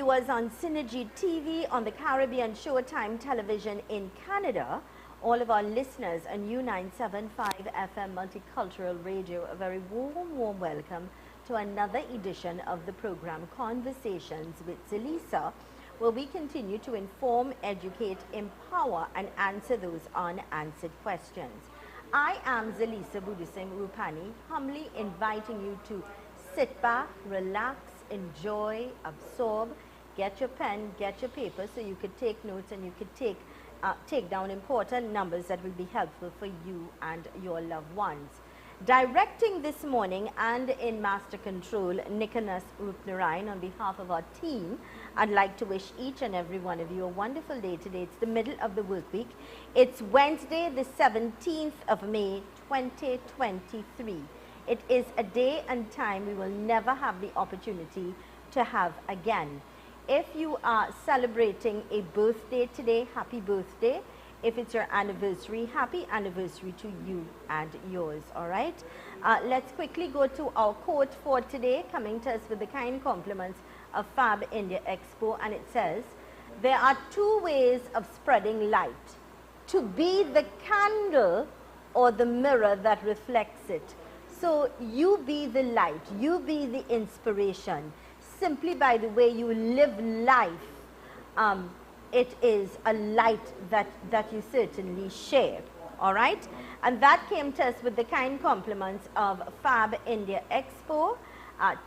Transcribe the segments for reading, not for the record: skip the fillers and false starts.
viewers on Synergy TV, on the Caribbean Showtime Television in Canada, all of our listeners on U975 FM Multicultural Radio, a very warm welcome to another edition of the program Conversations with Zelis, where we continue to inform, educate, empower, and answer those unanswered questions. I am Zelis Rupani, humbly inviting you to sit back, relax, enjoy, absorb, get your pen, get your paper so you could take notes and you could take down important numbers that will be helpful for you and your loved ones. Directing this morning and in Master Control, Nicholas Rupnarayan, on behalf of our team, I'd like to wish each and every one of you a wonderful day today. It's the middle of the work week. It's Wednesday, the 17th of May, 2023. It is a day and time we will never have the opportunity to have again. If you are celebrating a birthday today, happy birthday. If it's your anniversary, happy anniversary to you and yours, all right? Let's quickly go to our quote for today, coming to us with the kind compliments of Fab India Expo, and it says, there are two ways of spreading light: to be the candle or the mirror that reflects it. So you be the light, you be the inspiration, simply by the way you live life. It is a light that you certainly share, all right? And that came to us with the kind compliments of Fab India Expo.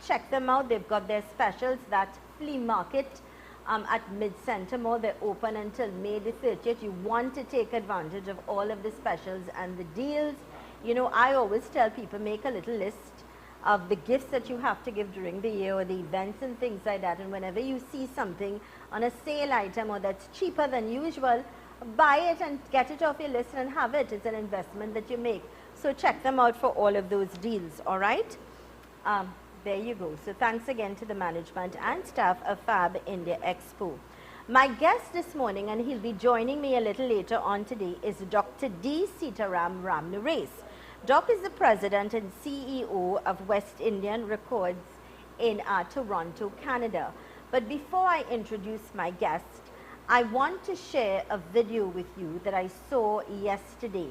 Check them out. They've got their specials, that flea market at Mid-Center Mall. They're open until May the 30th. You want to take advantage of all of the specials and the deals. You know, I always tell people, make a little list of the gifts that you have to give during the year or the events and things like that. And whenever you see something on a sale item or that's cheaper than usual, buy it and get it off your list and have it. It's an investment that you make. So check them out for all of those deals, all right? There you go. So thanks again to the management and staff of Fab India Expo. My guest this morning, and he'll be joining me a little later on today, is Dr. D. Sitaram Ramnares. Doc is the president and CEO of West Indian Records in Toronto, Canada. But before I introduce my guest, I want to share a video with you that I saw yesterday.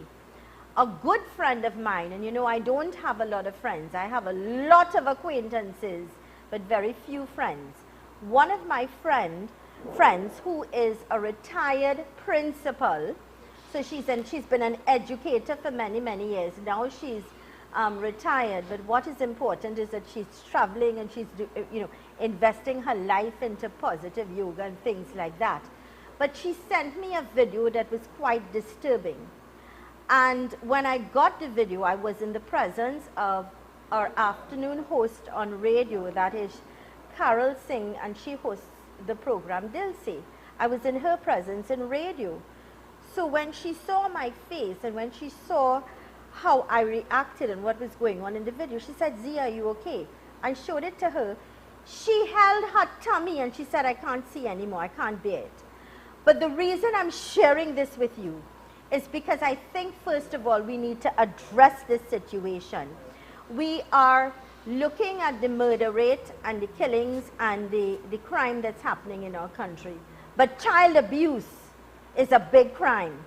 A good friend of mine, and you know, I don't have a lot of friends. I have a lot of acquaintances, but very few friends. One of my friends who is a retired principal. So she's been an educator for many, many years. Now she's retired, but what is important is that she's traveling and she's investing her life into positive yoga and things like that. But she sent me a video that was quite disturbing. And when I got the video, I was in the presence of our afternoon host on radio, that is Carol Singh, and she hosts the program Dilse. I was in her presence in radio. So when she saw my face and when she saw how I reacted and what was going on in the video, she said, "Zia, are you okay?" I showed it to her. She held her tummy and she said, "I can't see anymore, I can't bear it." But the reason I'm sharing this with you is because I think, first of all, we need to address this situation. We are looking at the murder rate and the killings and the crime that's happening in our country. But child abuse is a big crime,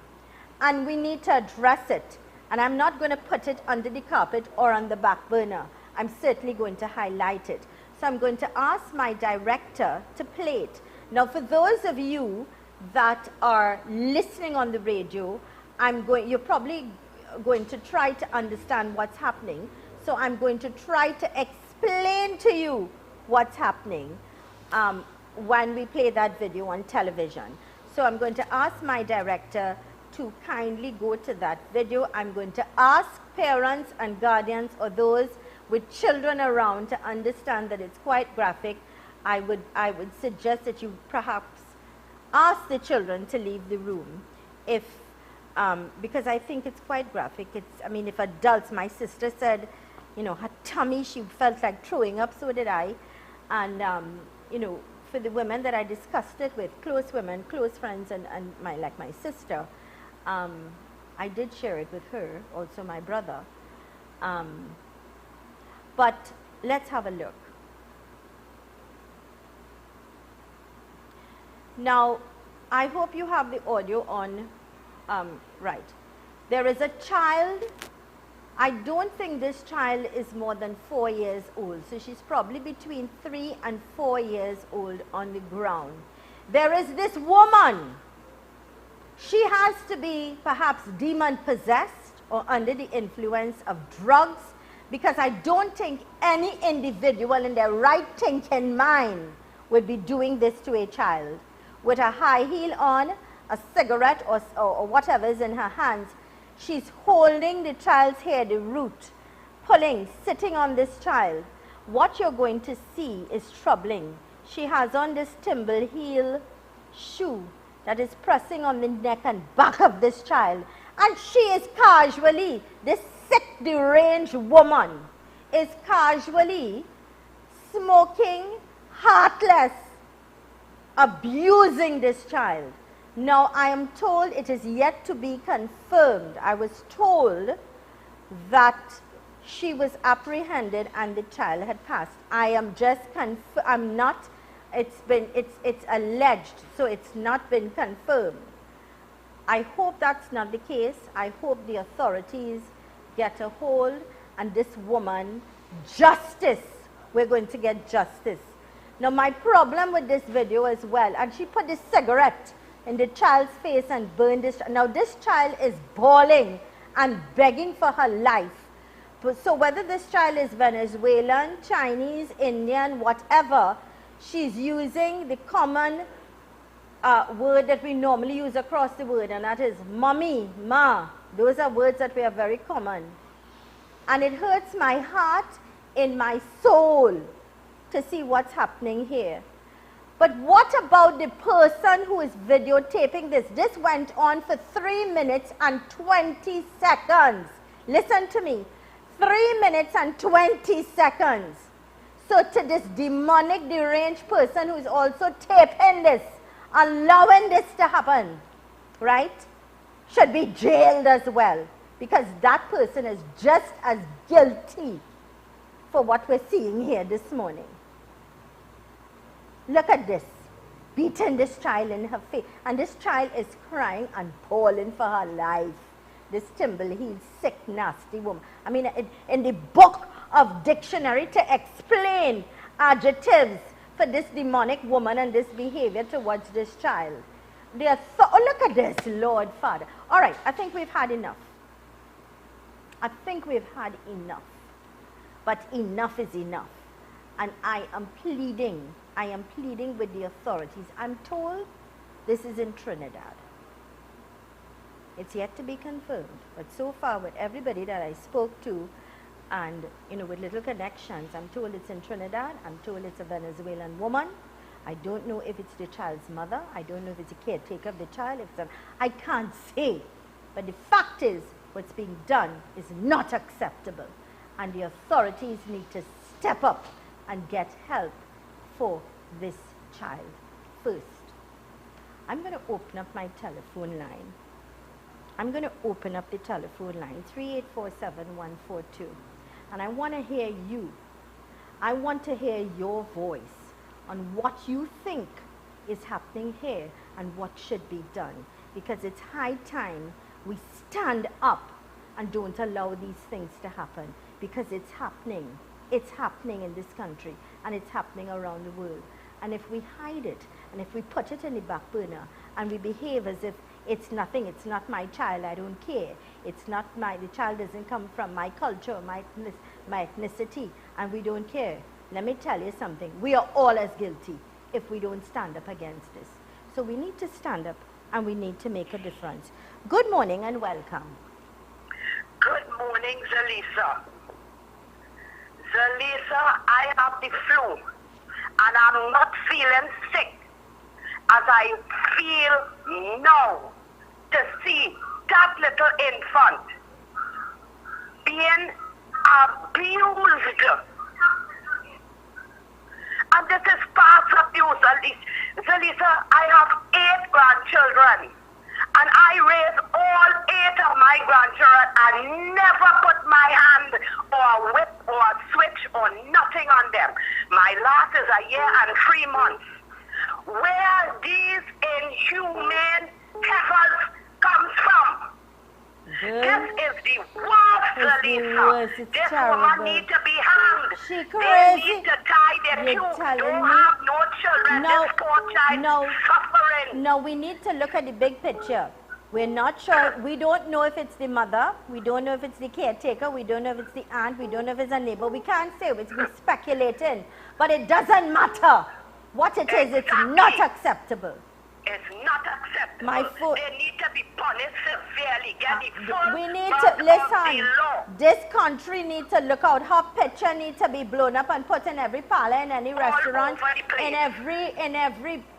and we need to address it. And I'm not going to put it under the carpet or on the back burner. I'm certainly going to highlight it. So I'm going to ask my director to play it. Now, for those of you that are listening on the radio, you're probably going to try to understand what's happening. So I'm going to try to explain to you what's happening when we play that video on television. So I'm going to ask my director to kindly go to that video. I'm going to ask parents and guardians or those with children around to understand that it's quite graphic. I would suggest that you perhaps ask the children to leave the room because I think it's quite graphic. If adults, my sister said, you know, her tummy, she felt like throwing up, so did I. And, for the women that I discussed it with, close women, close friends, and my sister, I did share it with her, also my brother. But let's have a look. Now, I hope you have the audio on right. There is a child. I don't think this child is more than 4 years old. So she's probably between 3 and 4 years old on the ground. There is this woman. She has to be perhaps demon possessed or under the influence of drugs, because I don't think any individual in their right thinking mind would be doing this to a child. With a high heel on, a cigarette or whatever is in her hands, she's holding the child's hair, the root, pulling, sitting on this child. What you're going to see is troubling. She has on this timber heel shoe that is pressing on the neck and back of this child. And she is casually, this sick, deranged woman is casually smoking, heartless, abusing this child. Now, I am told it is yet to be confirmed. I was told that she was apprehended and the child had passed. I am just I'm not, it's alleged, so it's not been confirmed. I hope that's not the case. I hope the authorities get a hold and this woman, justice, we're going to get justice. Now, my problem with this video as well, and she put this cigarette in the child's face and burned this. Now, this child is bawling and begging for her life. So whether this child is Venezuelan, Chinese, Indian, whatever, she's using the common word that we normally use across the word, and that is mommy, ma. Those are words that we are very common. And it hurts my heart in my soul to see what's happening here. But what about the person who is videotaping this? This went on for 3 minutes and 20 seconds. Listen to me. 3 minutes and 20 seconds. So to this demonic, deranged person who is also taping this, allowing this to happen, right, should be jailed as well, because that person is just as guilty for what we're seeing here this morning. Look at this, beating this child in her face, and this child is crying and bawling for her life. This timber-heeled, sick, nasty woman. I mean, in the book of dictionary to explain adjectives for this demonic woman and this behavior towards this child. Oh, look at this, Lord Father. All right, I think we've had enough. I think we've had enough. But enough is enough. And I am pleading with the authorities. I'm told this is in Trinidad. It's yet to be confirmed. But so far, with everybody that I spoke to, and with little connections, I'm told it's in Trinidad. I'm told it's a Venezuelan woman. I don't know if it's the child's mother. I don't know if it's a caretaker of the child. I can't say. But the fact is, what's being done is not acceptable. And the authorities need to step up and get help for this child first. I'm going to open up my telephone line. I'm going to open up the telephone line, 3847142. And I want to hear you. I want to hear your voice on what you think is happening here and what should be done. Because it's high time we stand up and don't allow these things to happen. Because it's happening. It's happening in this country, and it's happening around the world. And if we hide it, and if we put it in the back burner, and we behave as if it's nothing, it's not my child, I don't care, it's not the child doesn't come from my culture, my ethnicity, and we don't care, let me tell you something, we are all as guilty if we don't stand up against this. So we need to stand up, and we need to make a difference. Good morning and welcome. Good morning, Zelisa. Zelisa, I have the flu, and I'm not feeling sick as I feel now to see that little infant being abused. And this is past abuse, Zelisa. I have 8 grandchildren, and I raised all 8 of my grandchildren and never put my hand or a whip or a switch or nothing on them. My last is a year and 3 months. Where these worst. It's This terrible. woman needs to be hanged. She They crazy. need to tie their You're tubes. telling Don't me? have no children. No, This poor child no. suffering. No, we need to look at the big picture. We're not sure. We don't know if it's the mother. We don't know if it's the caretaker. We don't know if it's the aunt. We don't know if it's a neighbor. We can't say. We're speculating. But it doesn't matter what it is. It's not acceptable. It's not acceptable. My foot. They need to be punished severely. Get the full We need brunt to of the listen. law. This country needs to look out. Her picture needs to be blown up and put in every parlor, in any restaurant, over the place.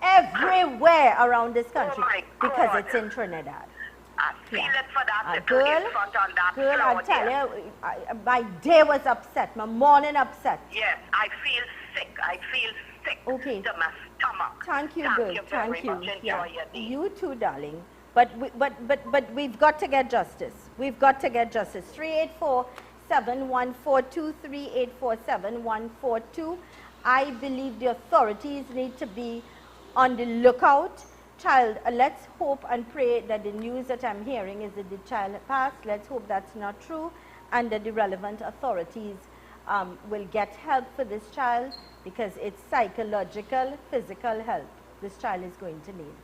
everywhere around this country, my because God. it's in Trinidad. I feel it for that little Girl, infant on that girl, floor I tell there. you, my day was upset. My morning upset. Yes, I feel sick. I feel sick Okay. to my stomach. Thank you, girl. Very Thank you. much. Enjoy Yeah. your day. You too, darling. But we've got to get justice. We've got to get justice. 384-714-2, 384-714-2. I believe the authorities need to be on the lookout. Child, let's hope and pray that the news that I'm hearing is that the child passed. Let's hope that's not true, and that the relevant authorities will get help for this child, because it's psychological, physical help this child is going to need,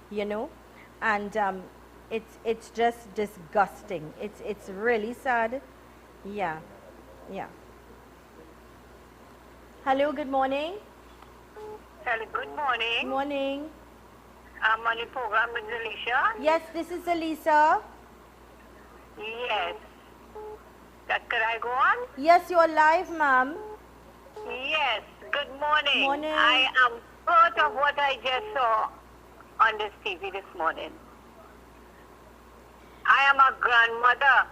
you know. And it's just disgusting. It's really sad. Yeah. Hello, good morning. Hello, good morning. Morning. I'm on the program with Alicia. Yes, this is Elisa. Yes. Could I go on? Yes, you're live, ma'am. Yes. Good morning. Morning. I am part of what I just saw on this TV this morning. I am a grandmother,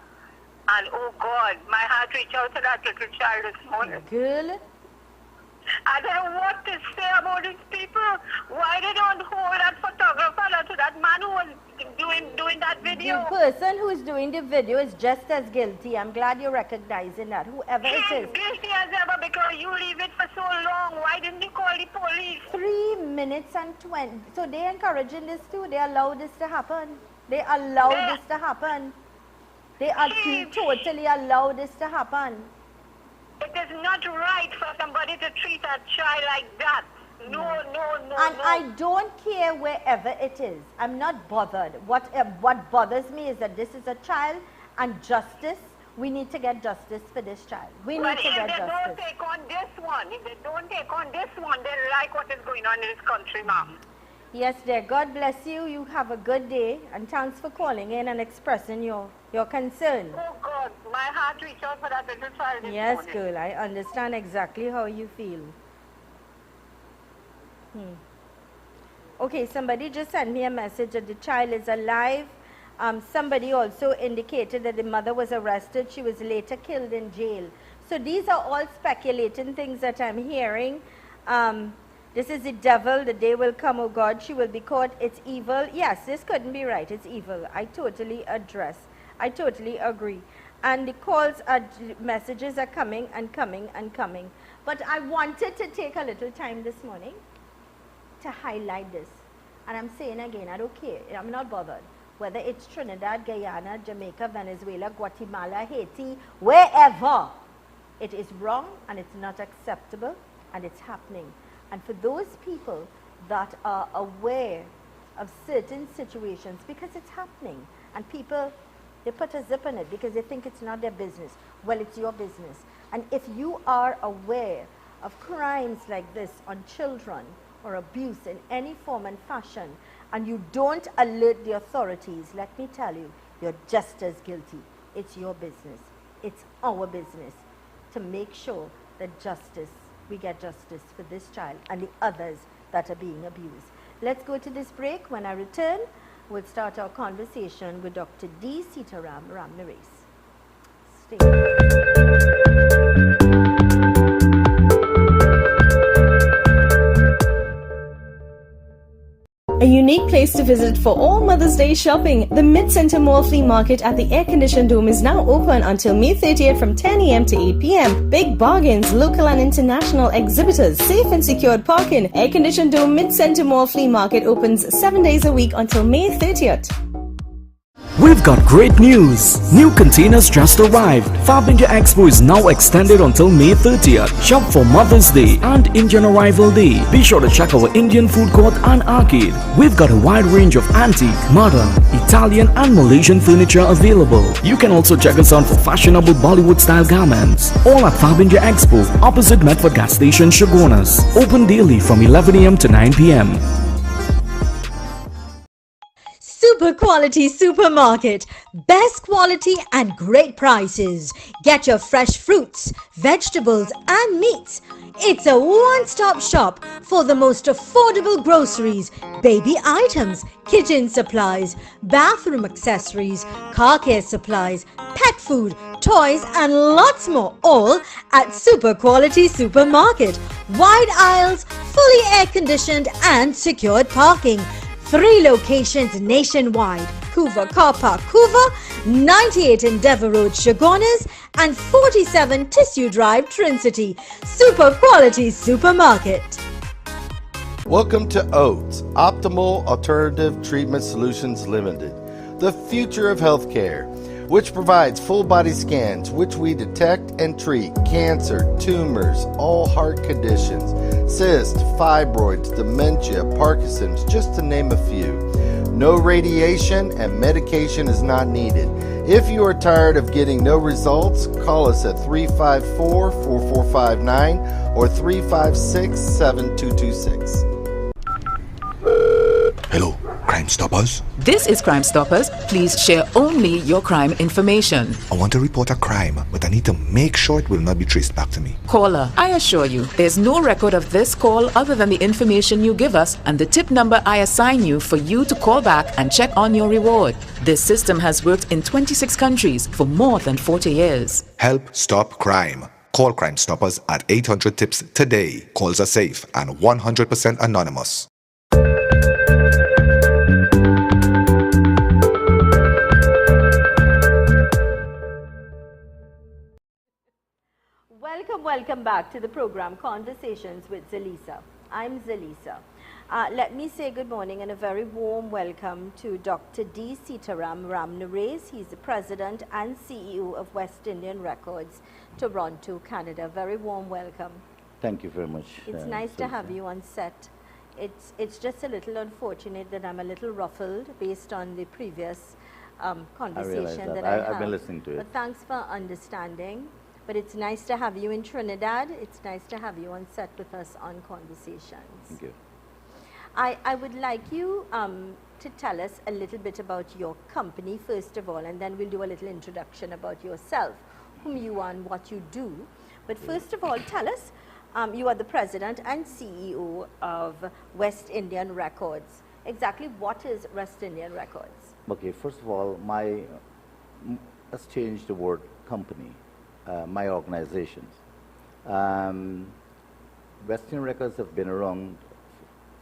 and oh God, my heart reached out to that little child this morning. Girl. I don't know what to say about these people. Why they don't hold that photographer to that man who was doing that video? The person who's doing the video is just as guilty. I'm glad you're recognizing that, whoever it He's is. guilty as ever because you leave it for so long. Why didn't you call the police? 3 minutes and 20. So they're encouraging this too. They allow this to happen. They allow this to happen. They are totally allow this to happen. It is not right for somebody to treat a child like that. No. And I don't care wherever it is. I'm not bothered. What bothers me is that this is a child, and justice. We need to get justice for this child. We need to get justice. If they don't take on this one, they like what is going on in this country, ma'am. Yes, dear. God bless you. You have a good day, and thanks for calling in and expressing your concern. Oh God, my heart reached out for that little child this Yes, morning. girl. I understand exactly how you feel. Okay, somebody just sent me a message that the child is alive. Somebody also indicated that the mother was arrested. She was later killed in jail. So these are all speculating things that I'm hearing. This is the devil. The day will come, oh God, she will be caught. It's evil. Yes, this couldn't be right. It's evil. I totally agree. And the calls messages are coming and coming and coming. But I wanted to take a little time this morning to highlight this. And I'm saying again, I don't care. I'm not bothered. Whether it's Trinidad, Guyana, Jamaica, Venezuela, Guatemala, Haiti, wherever, it is wrong and it's not acceptable, and it's happening. And for those people that are aware of certain situations, because it's happening, and people, they put a zip on it because they think it's not their business. Well, it's your business. And if you are aware of crimes like this on children, or abuse in any form and fashion, and you don't alert the authorities, let me tell you, you're just as guilty. It's your business. It's our business to make sure that we get justice for this child and the others that are being abused. Let's go to this break. When I return, we'll start our conversation with Dr. D. Sitaram Ramnaresh. Stay. A unique place to visit for all Mother's Day shopping. The Mid-Center Mall Flea Market at the air-conditioned dome is now open until May 30th from 10 a.m. to 8 p.m. Big bargains, local and international exhibitors, safe and secured parking. Air-conditioned dome Mid-Center Mall Flea Market opens 7 days a week until May 30th. We've got great news! New containers just arrived. Fab India Expo is now extended until May 30th. Shop for Mother's Day and Indian Arrival Day. Be sure to check our Indian food court and arcade. We've got a wide range of antique, modern, Italian and Malaysian furniture available. You can also check us out for fashionable Bollywood style garments. All at Fab India Expo, opposite Medford Gas Station, Shogunas. Open daily from 11 am to 9 pm. Super quality supermarket. Best quality and great prices. Get your fresh fruits, vegetables and meats. It's a one-stop shop for the most affordable groceries, baby items, kitchen supplies, bathroom accessories, car care supplies, pet food, toys and lots more, all at Super Quality Supermarket. Wide aisles, fully air-conditioned and secured parking. 3 locations nationwide: Couva Car Park, Couva, 98 Endeavour Road, Shogunas, and 47 Tissue Drive, Trincity. Super Quality Supermarket. Welcome to OATS, Optimal Alternative Treatment Solutions Limited, the future of healthcare, which provides full body scans, which we detect and treat cancer, tumors, all heart conditions, cysts, fibroids, dementia, Parkinson's, just to name a few. No radiation and medication is not needed. If you are tired of getting no results, call us at 354-4459 or 356-7226. Hello, Crime Stoppers? This is Crime Stoppers. Please share only your crime information. I want to report a crime, but I need to make sure it will not be traced back to me. Caller, I assure you, there's no record of this call other than the information you give us and the tip number I assign you for you to call back and check on your reward. This system has worked in 26 countries for more than 40 years. Help stop crime. Call Crime Stoppers at 800 TIPS today. Calls are safe and 100% anonymous. Welcome back to the program Conversations with Zelisa. I'm Zelisa. Let me say good morning and a very warm welcome to Dr. D. Sitaram Ramnares. He's the President and CEO of West Indian Records, Toronto, Canada. Very warm welcome. Thank you very much. It's nice to have you on set. It's just a little unfortunate that I'm a little ruffled based on the previous conversation that I had. I've been listening to it. But thanks for understanding. But it's nice to have you in Trinidad. It's nice to have you on set with us on Conversations. Thank you. I would like you to tell us a little bit about your company, first of all, and then we'll do a little introduction about yourself, whom you are and what you do. But first of all, tell us, you are the President and CEO of West Indian Records. Exactly what is West Indian Records? Okay, first of all, let's change the word company. My organizations. Western Records have been around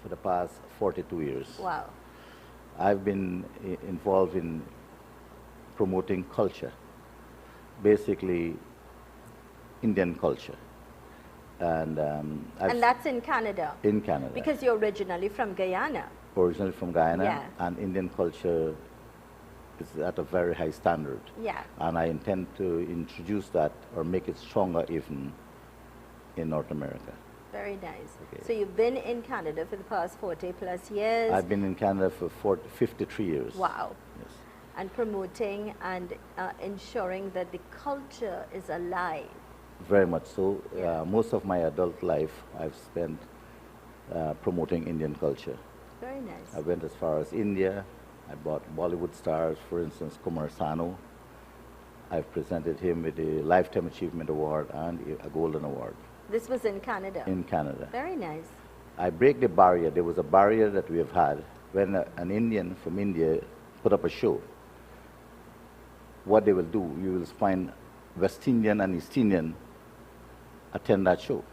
for the past 42 years. Wow. I've been involved in promoting culture, basically Indian culture. And that's in Canada? In Canada. Because you're originally from Guyana. Originally from Guyana, yeah. And Indian culture is at a very high standard. Yeah. And I intend to introduce that or make it stronger even in North America. Very nice. Okay. So you've been in Canada for the past 40 plus years. I've been in Canada for 53 years. Wow. Yes. And promoting and ensuring that the culture is alive. Very much so. Yeah. Most of my adult life I've spent promoting Indian culture. Very nice. I went as far as India. I brought Bollywood stars, for instance, Kumar Sanu. I've presented him with a Lifetime Achievement Award and a Golden Award. This was in Canada? In Canada. Very nice. I break the barrier. There was a barrier that we have had when an Indian from India put up a show. What they will do, you will find West Indian and East Indian attend that show.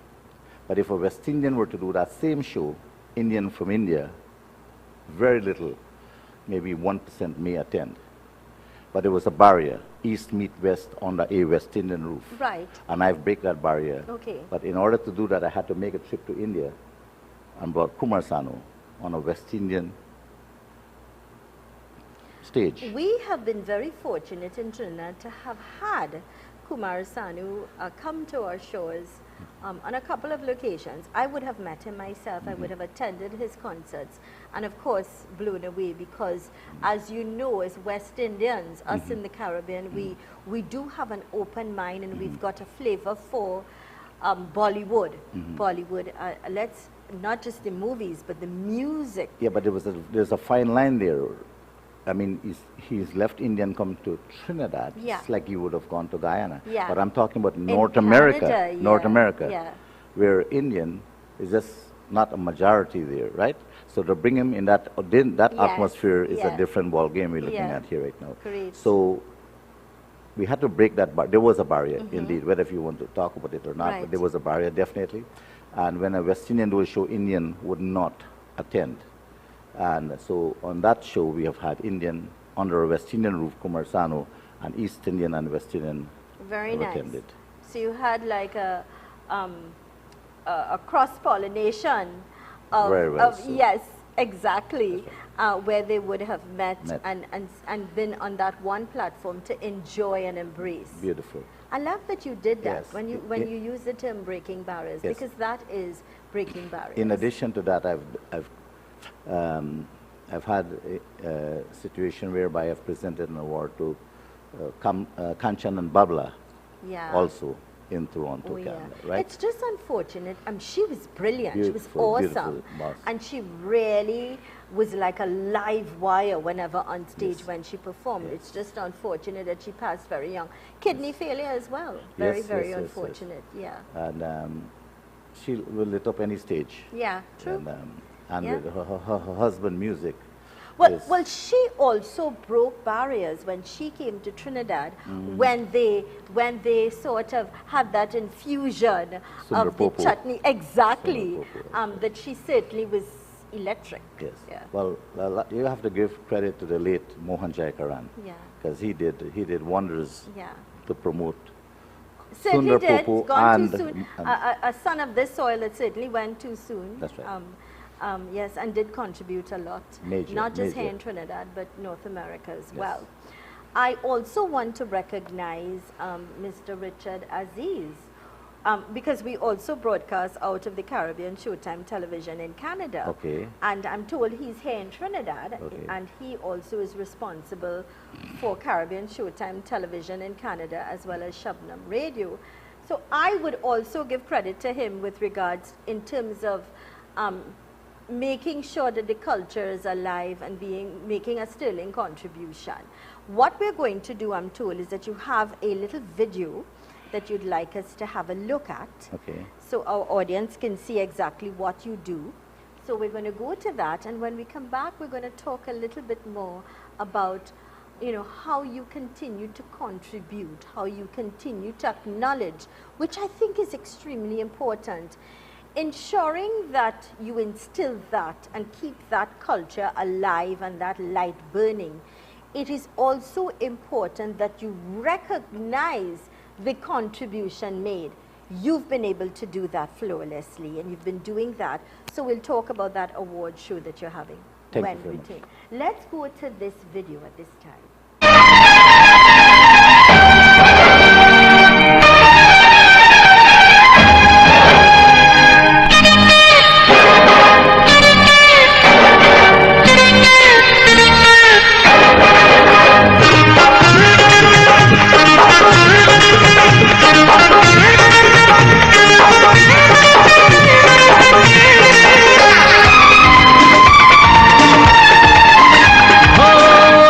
But if a West Indian were to do that same show, Indian from India, very little, maybe 1% may attend. But there was a barrier, East meet West under a West Indian roof. Right. And I've break that barrier. Okay. But in order to do that, I had to make a trip to India and brought Kumar Sanu on a West Indian stage. We have been very fortunate in Trinidad to have had Kumar Sanu come to our shores on a couple of locations. I would have met him myself. I would have attended his concerts, and of course blown away because, as you know, as West Indians, us in the Caribbean, we do have an open mind, and we've got a flavor for Bollywood. Bollywood. Let's not just the movies, but the music. Yeah, but there's a fine line there. I mean, he's left India and come to Trinidad. Yeah. It's like you would have gone to Guyana. Yeah. But I'm talking about In North America. Canada, North yeah, America, yeah. where Indian is just not a majority there, right? So to bring him in that Yes, atmosphere is yeah. a different ball game we're looking Yeah. at here right now. Great. So we had to break that bar. There was a barrier, indeed, whether if you want to talk about it or not, Right. but there was a barrier, definitely. And when a West Indian do a show, Indian would not attend. And so on that show, we have had Indian under a West Indian roof, Kumar Sanu, and East Indian and West Indian Very have nice. attended. So you had like a cross-pollination of, Very well of so. yes, exactly, where they would have met. And been on that one platform to enjoy and embrace. Beautiful. I love that you did that Yes. when you use the term breaking barriers, Yes. because that is breaking barriers. In addition to that, I've had a situation whereby I've presented an award to Kanchan and Babla, yeah. also in Toronto, Oh, yeah. Canada, right? It's just unfortunate. She was brilliant. Beautiful, she was awesome. beautiful boss. And she really was like a live wire whenever on stage Yes. when she performed. Yes. It's just unfortunate that she passed very young. Kidney failure as well. Very, Yes, very yes, yes, yes. unfortunate. Yeah. And she will lit up any stage. Yeah, true. And Yeah. with her husband music. Well, is- well, she also broke barriers when she came to Trinidad, when they sort of had that infusion Sundar of the Popo. chutney. Exactly. Sundar Popo, That she certainly was electric. Yes. Yeah. Well, you have to give credit to the late Mohan Jayakaran. Yeah. Because he did wonders Yeah. to promote. Certainly Sundar did. Popo Gone and- too soon. and- A son of this soil, it certainly went too soon. That's right. Yes, and did contribute a lot. Major, Not just here major. in Trinidad, but North America as well. I also want to recognize Mr. Richard Aziz, because we also broadcast out of the Caribbean Showtime Television in Canada. Okay. And I'm told he's here in Trinidad, Okay. and he also is responsible for Caribbean Showtime Television in Canada as well as Shabnam Radio. So I would also give credit to him with regards in terms of making sure that the culture is alive and making a sterling contribution. What we're going to do, I'm told, is that you have a little video that you'd like us to have a look at. Okay. So our audience can see exactly what you do. So we're going to go to that, and when we come back, we're going to talk a little bit more about, how you continue to contribute, how you continue to acknowledge, which I think is extremely important. Ensuring that you instill that and keep that culture alive and that light burning. It is also important that you recognize the contribution made. You've been able to do that flawlessly, and you've been doing that. So we'll talk about that award show that you're having. Thank you when very we much. take. Let's go to this video at this time.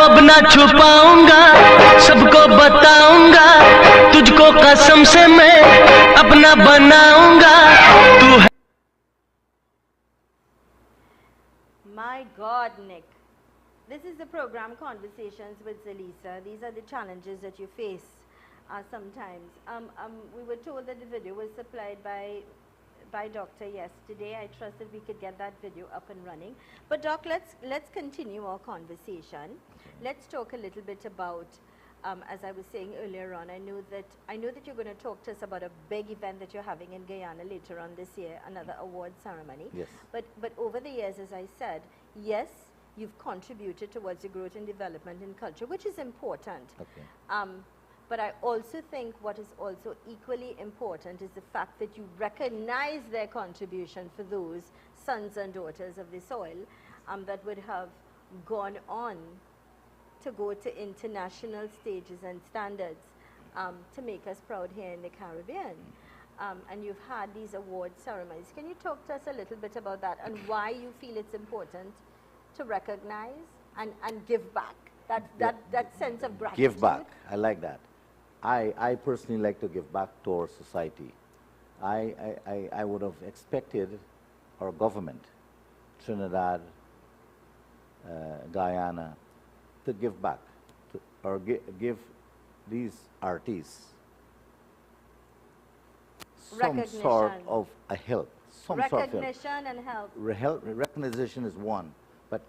अब ना छुपाऊंगा, सबको बताऊंगा, तुझको कसम से मैं अपना बनाऊंगा, तू है। My God, Nick. This is the program Conversations with Zelisa. These are the challenges that you face sometimes. We were told that the video was supplied by Doctor yesterday. I trust that we could get that video up and running. But Doc, let's continue our conversation. Let's talk a little bit about, as I was saying earlier on, I know that you're going to talk to us about a big event that you're having in Guyana later on this year, another award ceremony. Yes. But over the years, as I said, yes, you've contributed towards the growth and development in culture, which is important. Okay. But I also think what is also equally important is the fact that you recognize their contribution for those sons and daughters of the soil that would have gone on to go to international stages and standards to make us proud here in the Caribbean. And you've had these award ceremonies. Can you talk to us a little bit about that and why you feel it's important to recognize and give back, that sense of gratitude? Give back, I like that. I personally like to give back to our society. I would have expected our government, Trinidad, Guyana, to give back, or give these artists some sort of a help. Some sort of help. Recognition and help. Recognition is one, but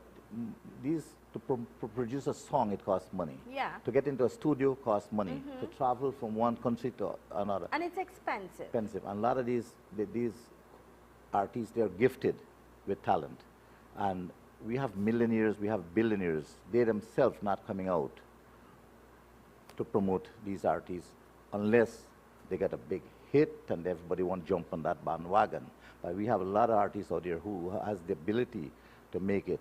to produce a song, it costs money. Yeah. To get into a studio costs money. To travel from one country to another. And it's expensive. Expensive. And a lot of these artists, they're gifted with talent. And we have millionaires, we have billionaires. They themselves not coming out to promote these artists unless they get a big hit and everybody want to jump on that bandwagon. But we have a lot of artists out there who has the ability to make it.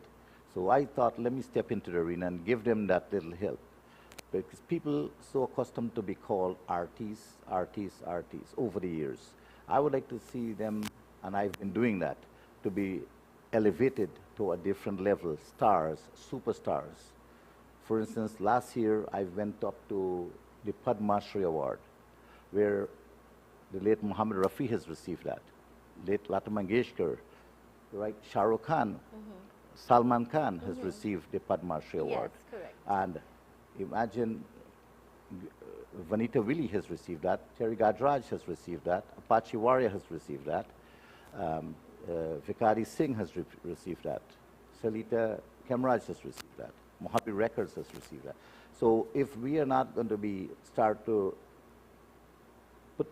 So I thought, let me step into the arena and give them that little help. Because people so accustomed to be called artists over the years. I would like to see them, and I've been doing that, to be elevated to a different level, stars, superstars. For instance, last year I went up to the Padma Shri Award, where the late Muhammad Rafi has received that. Late Lata Mangeshkar, right? Shah Rukh Khan, Salman Khan has received the Padma Shri Award. Yes, correct. And imagine Vanita Willi has received that, Terry Gadraj has received that, Apache Warrior has received that, Vikari Singh has received that, Salita Kemraj has received that, Mojave Records has received that. So if we are not going to start to put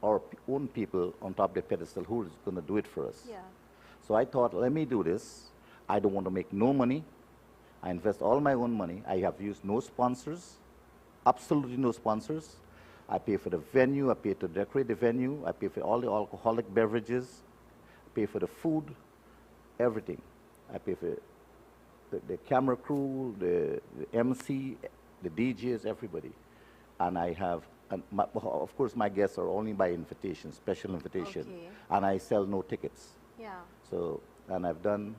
our own people on top of the pedestal, who is going to do it for us? Yeah. So I thought, let me do this. I don't want to make no money. I invest all my own money. I have used no sponsors, absolutely no sponsors. I pay for the venue, I pay to decorate the venue, I pay for all the alcoholic beverages, I pay for the food, everything. I pay for the camera crew, the MC, the DJs, everybody. And I have, of course, my guests are only by invitation, special invitation. Okay. And I sell no tickets. Yeah. So, and I've done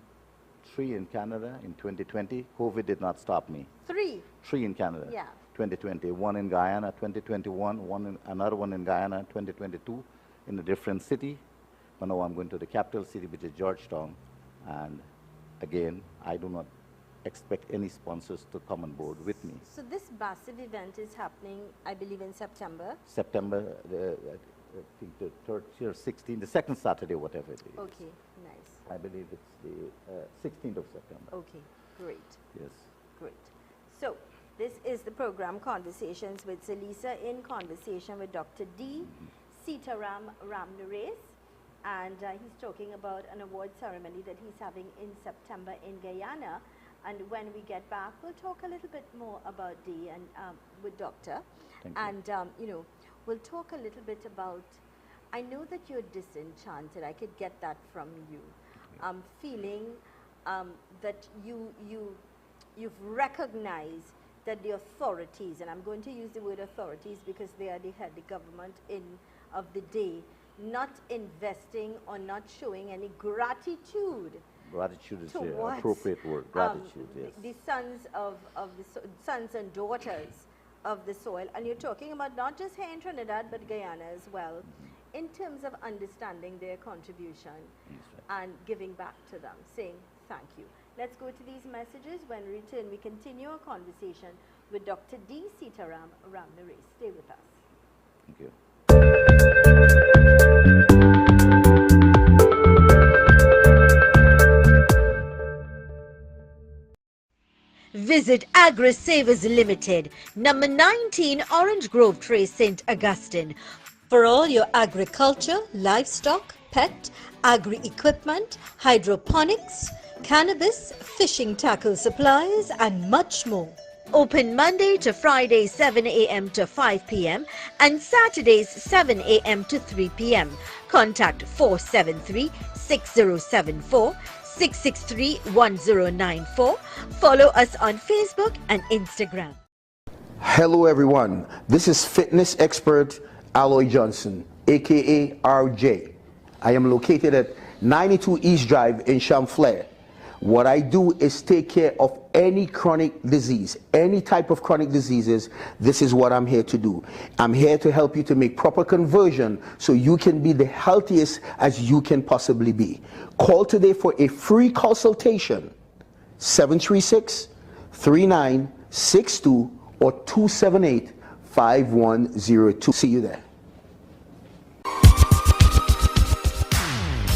3 in Canada in 2020. COVID did not stop me. 3? 3 in Canada. Yeah. 2020. 1 in Guyana, 2021. Another one in Guyana, 2022, in a different city. But now I'm going to the capital city, which is Georgetown. And again, I do not expect any sponsors to come on board with me. So this massive event is happening, I believe, in September? September, I think the 3rd or 16th, the second Saturday, whatever it is. Okay, nice. I believe it's the 16th of September. Okay, great. Yes. Great. So, this is the program Conversations with Zelisa, in conversation with Dr. D. Sitaram Ramnares. And he's talking about an award ceremony that he's having in September in Guyana. And when we get back, we'll talk a little bit more about D and with Doctor. Thank you. And, you know, we'll talk a little bit about, I know that you're disenchanted. I could get that from you. Feeling that you've recognized that the authorities, and I'm going to use the word authorities because they are the head, the government of the day, not investing or not showing any gratitude. Gratitude is the towards, appropriate word. Gratitude, yes. The sons of the sons and daughters of the soil, and you're talking about not just here in Trinidad but Guyana as well, in terms of understanding their contribution and giving back to them, saying thank you. Let's go to these messages. When we return, we continue our conversation with Dr. D. Sitaram Ramnares. Stay with us. Thank you. Visit Agri Savers Limited, number 19 Orange Grove Trace, St. Augustine, for all your agriculture, livestock, pet, agri-equipment, hydroponics, cannabis, fishing tackle supplies and much more. Open Monday to Friday 7 a.m. to 5 p.m. and Saturdays 7 a.m. to 3 p.m. Contact 473-6074, 663-1094. Follow us on Facebook and Instagram. Hello everyone, this is fitness expert Aloy Johnson, aka RJ. I am located at 92 East Drive in Champlain. What I do is take care of any chronic disease, any type of chronic diseases. This is what I'm here to do. I'm here to help you to make proper conversion so you can be the healthiest as you can possibly be. Call today for a free consultation, 736-3962 or 278-5102. See you there.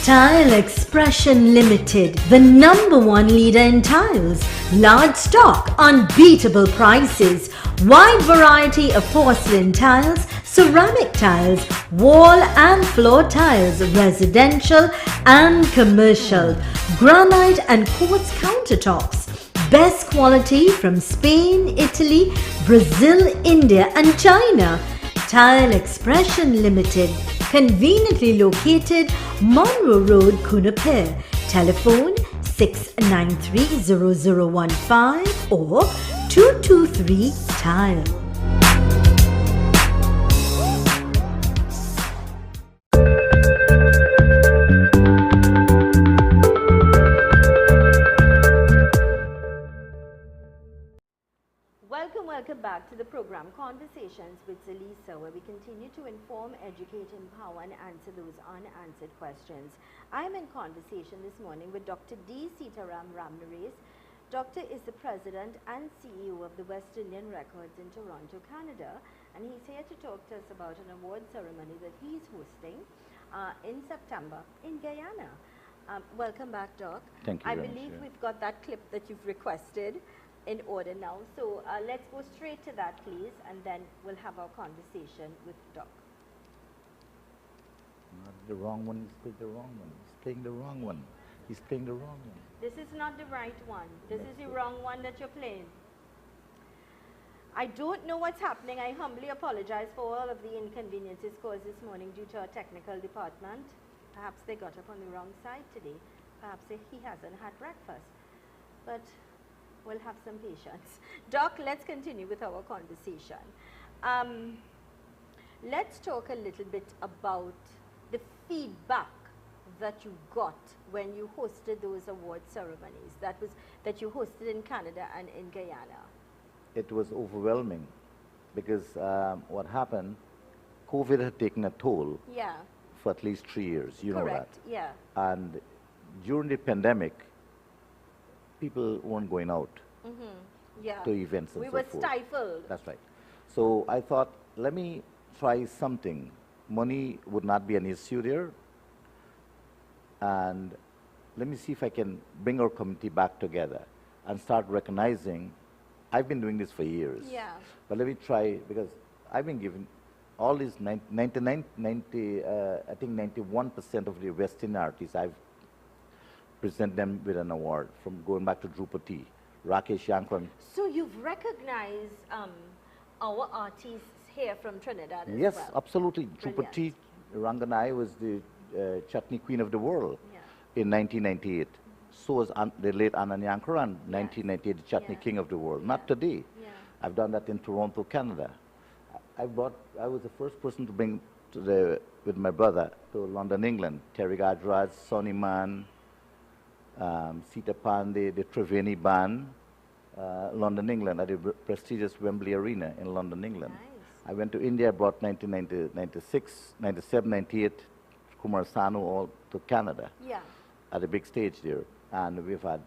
Tile Expression Limited, the #1 leader in tiles. Large stock, unbeatable prices, wide variety of porcelain tiles, ceramic tiles, wall and floor tiles, residential and commercial, granite and quartz countertops. Best quality from Spain, Italy, Brazil, India and China. Tile Expression Limited, conveniently located Monroe Road, Kunapir. Telephone 693-0015 or 223-TILE. Welcome back to the program Conversations with Zelis, where we continue to inform, educate, empower and answer those unanswered questions. I'm in conversation this morning with Dr. D. Sitaram Ramnares. Doctor is the President and CEO of the West Indian Records in Toronto, Canada, and he's here to talk to us about an award ceremony that he's hosting in September in Guyana. Welcome back, Doc. Thank you. I believe we've got that clip that you've requested in order now. So let's go straight to that, please, and then we'll have our conversation with Doc. Not the wrong one, he's playing the wrong one. He's playing the wrong one. He's playing the wrong one. This is not the right one. This is the wrong one that you're playing. I don't know what's happening. I humbly apologize for all of the inconveniences caused this morning due to our technical department. Perhaps they got up on the wrong side today. Perhaps he hasn't had breakfast. But we'll have some patience. Doc, let's continue with our conversation. Let's talk a little bit about the feedback that you got when you hosted those award ceremonies that you hosted in Canada and in Guyana. It was overwhelming because what happened, COVID had taken a toll for at least 3 years. You know that. Yeah. And during the pandemic, people weren't going out to events and so forth. We were stifled. That's right. So I thought, let me try something. Money would not be an issue there. And let me see if I can bring our community back together and start recognizing. I've been doing this for years. Yeah. But let me try, because I've been given all these I think 91% of the West Indian artists, I've present them with an award, from going back to Drupati, Rakesh Yankran. So you've recognized our artists here from Trinidad as yes, well? Yes, absolutely. Drupati Ranganai was the chutney queen of the world in 1998. So was the late Anand Yankaran, 1998, the chutney king of the world. Not today. I've done that in Toronto, Canada. I was the first person to bring with my brother to London, England, Terry Gajraj, Sonny Mann, Sita Pandey, the Triveni Band, London, England, at the prestigious Wembley Arena in London, England. Nice. I went to India, brought 1996, 97, 98, Kumar Sanu all to Canada at a big stage there. And we've had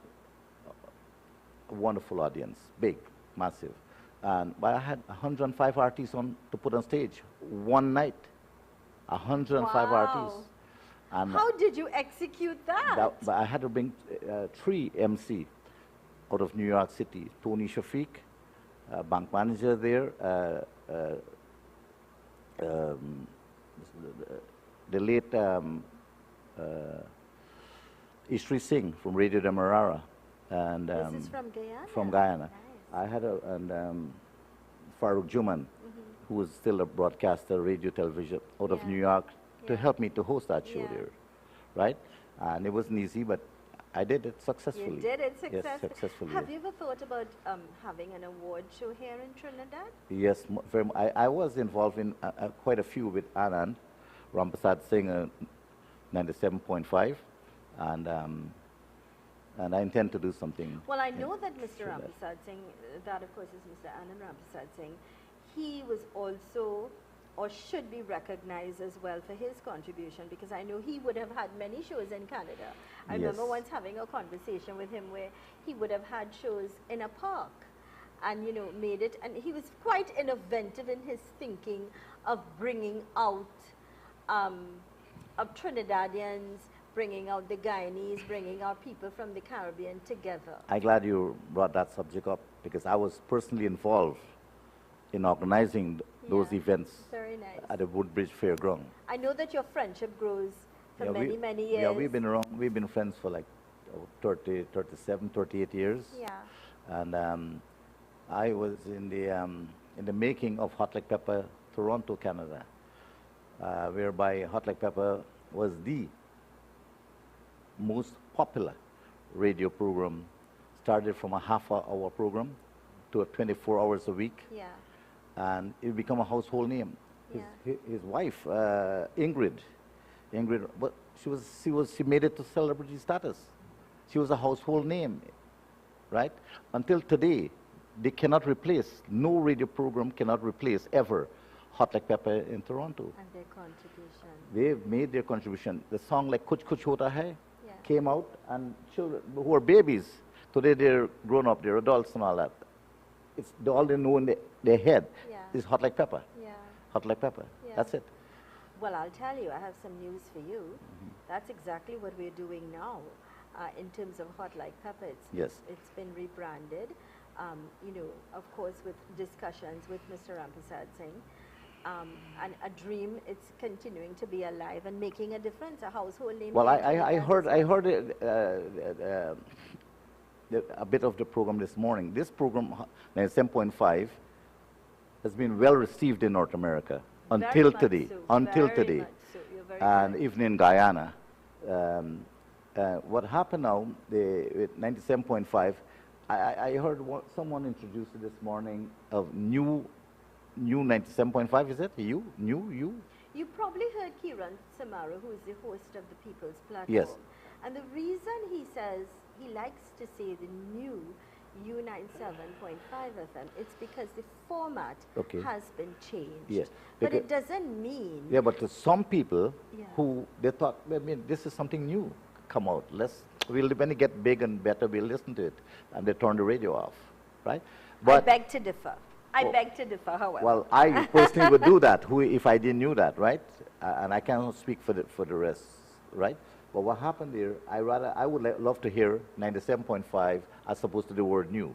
a wonderful audience, big, massive. But I had 105 artists to put on stage one night. 105 artists. And how did you execute that? But I had to bring 3 MC out of New York City. Tony Shafiq, bank manager there, the late Ishri Singh from Radio Demerara. And, This is from Guyana? From Guyana. Nice. I had Farouk Juman, who was still a broadcaster, radio, television, out of New York, to help me to host that show there, right? And it wasn't easy, but I did it successfully. You did it successfully? Yes, successfully. Have you ever thought about having an award show here in Trinidad? Yes, I was involved in quite a few with Anand, Rampasad Singh, 97.5, and I intend to do something. Well, I know that Mr. Rampasad Singh, that of course is Mr. Anand Rampasad Singh, he was also, or should be recognized as well for his contribution, because I know he would have had many shows in Canada. I remember once having a conversation with him where he would have had shows in a park and, you know, made it, and he was quite innovative in his thinking of bringing out of Trinidadians, bringing out the Guyanese, bringing out people from the Caribbean together. I'm glad you brought that subject up, because I was personally involved in organizing those events at the Woodbridge Fairground. I know that your friendship grows for many years. Yeah, we've been friends for like 30, 37, 38 years. Yeah. And I was in the making of Hot Like Pepper, Toronto, Canada, whereby Hot Like Pepper was the most popular radio program, started from a half-hour program to a 24 hours a week. Yeah. And it became a household name. His wife, Ingrid, but she made it to celebrity status. She was a household name, right? Until today, they cannot replace, no radio program cannot replace ever Hot Like Pepper in Toronto. And their contribution. They've made their contribution. The song like Kuch Kuch Hota Hai came out, and children who were babies, today they're grown up, they're adults and all that. It's all they know in their head is Hot Like Pepper. Yeah. Hot Like Pepper. Yeah. That's it. Well, I'll tell you, I have some news for you. That's exactly what we're doing now in terms of Hot Like Pepper. It's been rebranded, you know, of course, with discussions with Mr. Rampasad Singh. And a dream, it's continuing to be alive and making a difference, a household name. Well, I heard a bit of the program this morning. This program, 97.5, has been well received in North America until today. And even in Guyana. What happened now with 97.5, I heard someone introduced it this morning of new 97.5, is it? You? You probably heard Kiran Samara, who is the host of the People's Platform. Yes. And the reason he says, he likes to say the new U97.5 FM, it's because the format has been changed. Yes. But it doesn't mean... Yeah, but to some people who, they thought, I mean, this is something new, come out. When it get big and better, we'll listen to it. And they turn the radio off, right? But I beg to differ. I beg to differ, however. Well, I personally would do that if I didn't know that, right? And I cannot speak for the rest, right? But what happened there, I would love to hear 97.5 as opposed to the word new.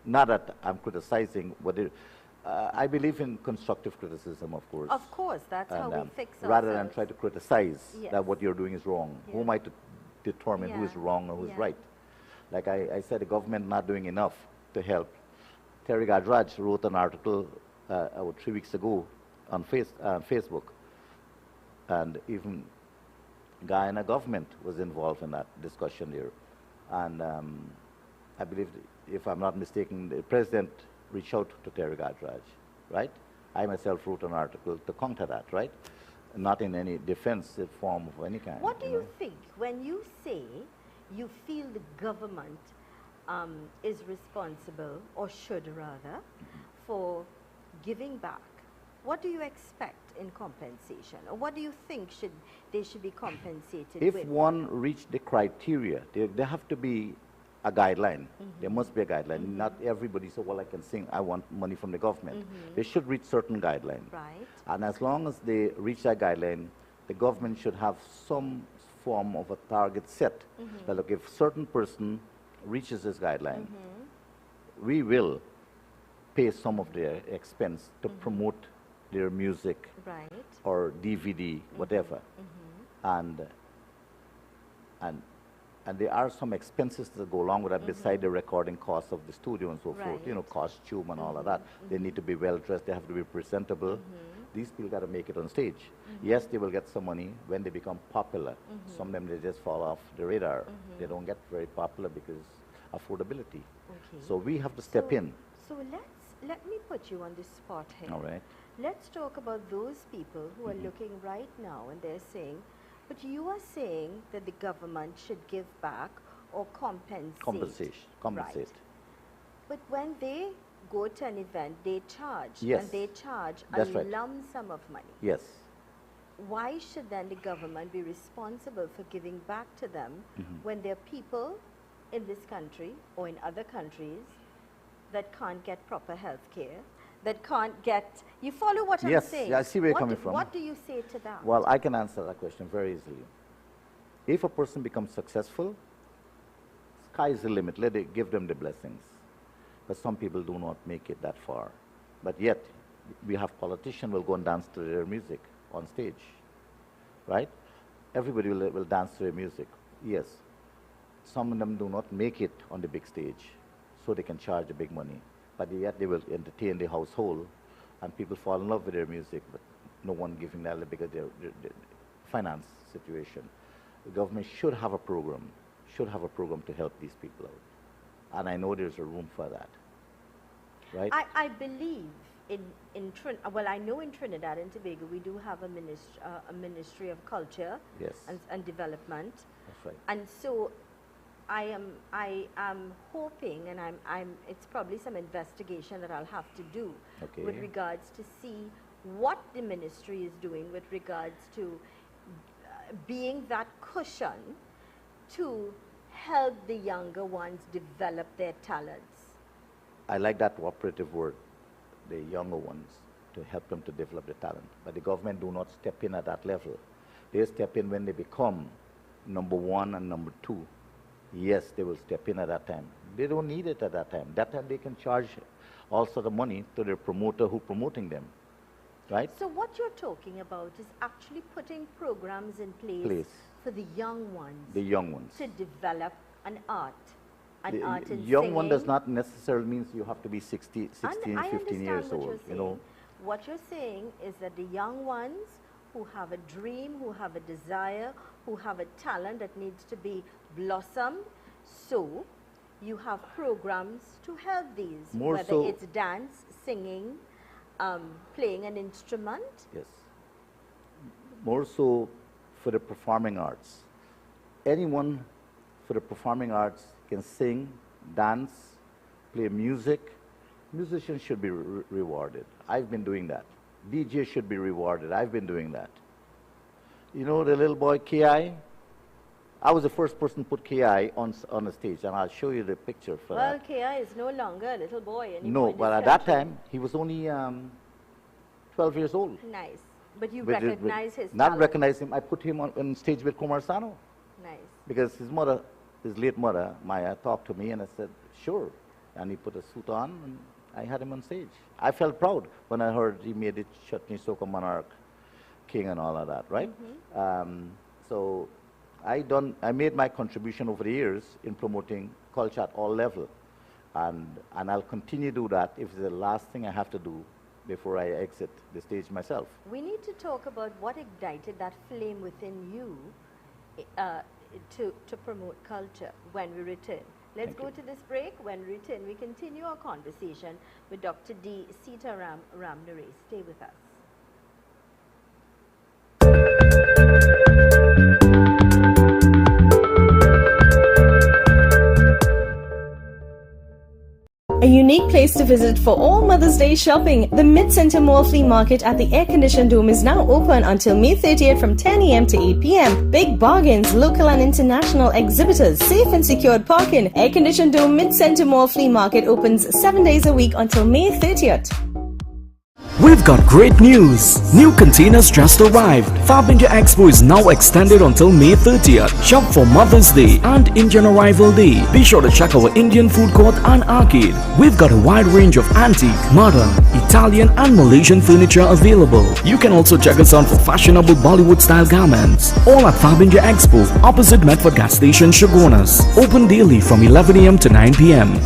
Not that I'm criticizing, but I believe in constructive criticism, of course. Of course, that's how we fix ourselves. Rather than try to criticize that what you're doing is wrong. Yeah. Who am I to determine who is wrong or who's right? Like I said, the government not doing enough to help. Terry Gadraj wrote an article 3 weeks ago on Facebook, and even Guyana government was involved in that discussion there. And I believe, if I'm not mistaken, the president reached out to Terry Gadraj, right? I myself wrote an article to counter that, right? Not in any defensive form of any kind. What do you think when you say you feel the government is responsible, or should rather, for giving back? What do you expect in compensation, or what do you think they should be compensated if with? If one reached the criteria, there have to be a guideline. There must be a guideline. Not everybody says, well, I can sing, I want money from the government. They should reach certain guidelines. Right. And as long as they reach that guideline, the government should have some form of a target set. That, look, if a certain person reaches this guideline, we will pay some of their expense to promote their music or DVD, whatever. And And there are some expenses that go along with that beside the recording costs of the studio and so forth, you know, costume and all of that. They need to be well dressed, they have to be presentable. These people got to make it on stage. Yes, they will get some money when they become popular. Some of them, they just fall off the radar. They don't get very popular because affordability. So we have to step in. So let me put you on the spot here. All right. Let's talk about those people who are looking right now and they're saying, but you are saying that the government should give back or compensate. Compensate. Right. But when they go to an event, they charge. Yes. And they charge That's a right. lump sum of money. Yes. Why should then the government be responsible for giving back to them when there are people in this country or in other countries that can't get proper health care, that can't get, you follow what I'm saying? Yes, I see where you're coming from. What do you say to that? Well, I can answer that question very easily. If a person becomes successful, sky is the limit. Let it give them the blessings. But some people do not make it that far. But yet, we have politicians will go and dance to their music on stage, right? Everybody will dance to their music. Yes. Some of them do not make it on the big stage, so they can charge the big money. But yet they will entertain the household, and people fall in love with their music, but no one giving that because of their finance situation. The government should have a program, to help these people out. And I know there's a room for that, right? I believe well, I know in Trinidad and Tobago we do have a Ministry of Culture and Development. That's right. And so I am hoping, and it's probably some investigation that I'll have to do with regards to see what the ministry is doing with regards to being that cushion to help the younger ones develop their talents. I like that operative word, the younger ones, to help them to develop the talent. But the government do not step in at that level. They step in when they become number 1 and number 2. Yes, they will step in at that time. They don't need it at that time. That time they can charge all sort of money to their promoter who promoting them, right? So what you're talking about is actually putting programs in place for the young ones. The young ones. To develop an art. An art in young singing. one does not necessarily mean you have to be 16, 15 years what old. You're you know. What you're saying is that the young ones who have a dream, who have a desire, who have a talent that needs to be blossomed, so you have programs to help these, whether it's dance, singing, playing an instrument. Yes. More so for the performing arts. Anyone for the performing arts can sing, dance, play music. Musicians should be rewarded. I've been doing that. DJ should be rewarded. I've been doing that. You know the little boy Ki? I was the first person to put Ki on the stage, and I'll show you the picture for that. Well, Ki is no longer a little boy anymore. No, but at that time, he was only 12 years old. Nice. But you recognize his Not talent. recognize him. I put him on stage with Kumar Sanu. Nice. Because his mother, his late mother, Maya, talked to me, and I said, sure. And he put a suit on, and I had him on stage. I felt proud when I heard he made it Chutney Soka Monarch King and all of that, right? So I made my contribution over the years in promoting culture at all levels. And I'll continue to do that if it's the last thing I have to do before I exit the stage myself. We need to talk about what ignited that flame within you to promote culture when we return. Let's go to this break. When we return, we continue our conversation with Dr. D. Sitaram Ramnare. Stay with us. A unique place to visit for all Mother's Day shopping. The Mid-Center Mall Flea Market at the air-conditioned dome is now open until May 30th from 10 a.m. to 8 p.m. Big bargains, local and international exhibitors, safe and secured parking. Air-conditioned dome Mid-Center Mall Flea Market opens 7 days a week until May 30th. We've got great news. New containers just arrived. Fab India Expo is now extended until May 30th. Shop for Mother's Day and Indian Arrival Day. Be sure to check our Indian food court and arcade. We've got a wide range of antique, modern, Italian and Malaysian furniture available. You can also check us out for fashionable Bollywood style garments. All at Fab India Expo, opposite Medford Gas Station, Shogunas. Open daily from 11 a.m. to 9 p.m.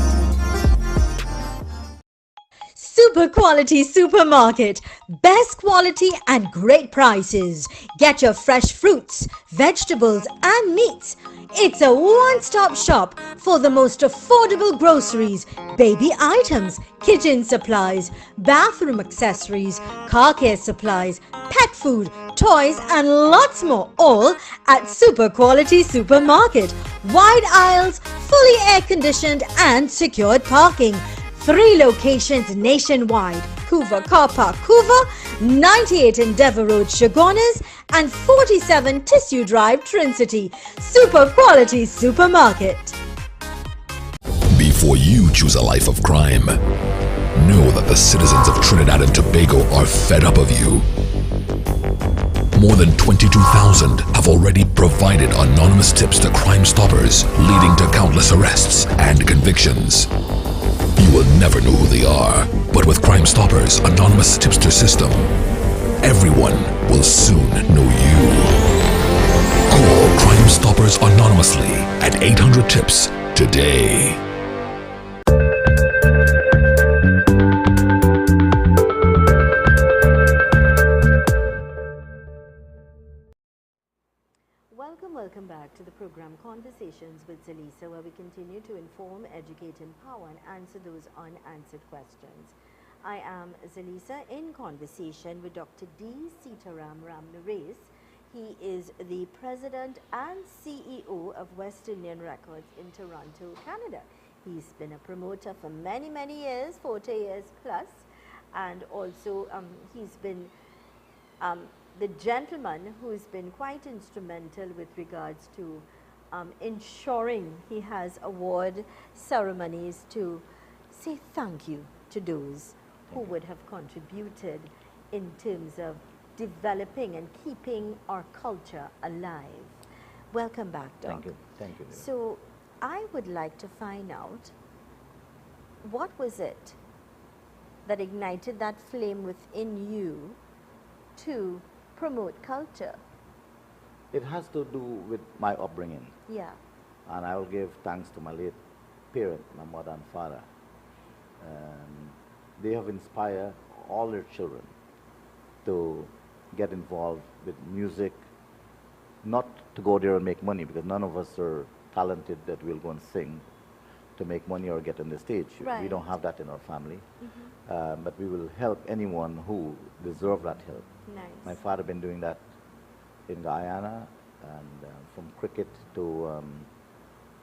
Super quality supermarket. Best quality and great prices. Get your fresh fruits, vegetables and meats. It's a one-stop shop for the most affordable groceries, baby items, kitchen supplies, bathroom accessories, car care supplies, pet food, toys and lots more, all at Super Quality Supermarket. Wide aisles, fully air-conditioned and secured parking. 3 locations nationwide: Couva Car Park, Couva, 98 Endeavour Road, Shogunas, and 47 Tissue Drive, Trincity. Super Quality Supermarket. Before you choose a life of crime, know that the citizens of Trinidad and Tobago are fed up of you. More than 22,000 have already provided anonymous tips to Crime Stoppers, leading to countless arrests and convictions. You will never know who they are, but with Crime Stoppers' anonymous tipster system, everyone will soon know you. Call Crime Stoppers anonymously at 800 TIPS today. Welcome back to the program Conversations with Zelis, where we continue to inform, educate, empower and answer those unanswered questions. I am Zelisa in conversation with Dr. D. Sitaram Ramnares. He is the President and CEO of West Indian Records in Toronto, Canada. He's been a promoter for many, many years, 40 years plus, and also he's been the gentleman who's been quite instrumental with regards to ensuring he has award ceremonies to say thank you to those who would have contributed in terms of developing and keeping our culture alive. Welcome back, Doc. Thank you. Thank you. So I would like to find out, what was it that ignited that flame within you to promote culture? It has to do with my upbringing. Yeah. And I will give thanks to my late parent, my mother and father. They have inspired all their children to get involved with music, not to go there and make money, because none of us are talented that we'll go and sing to make money or get on the stage. Right. We don't have that in our family. But we will help anyone who deserves that help. Nice. My father been doing that in Guyana, and from cricket to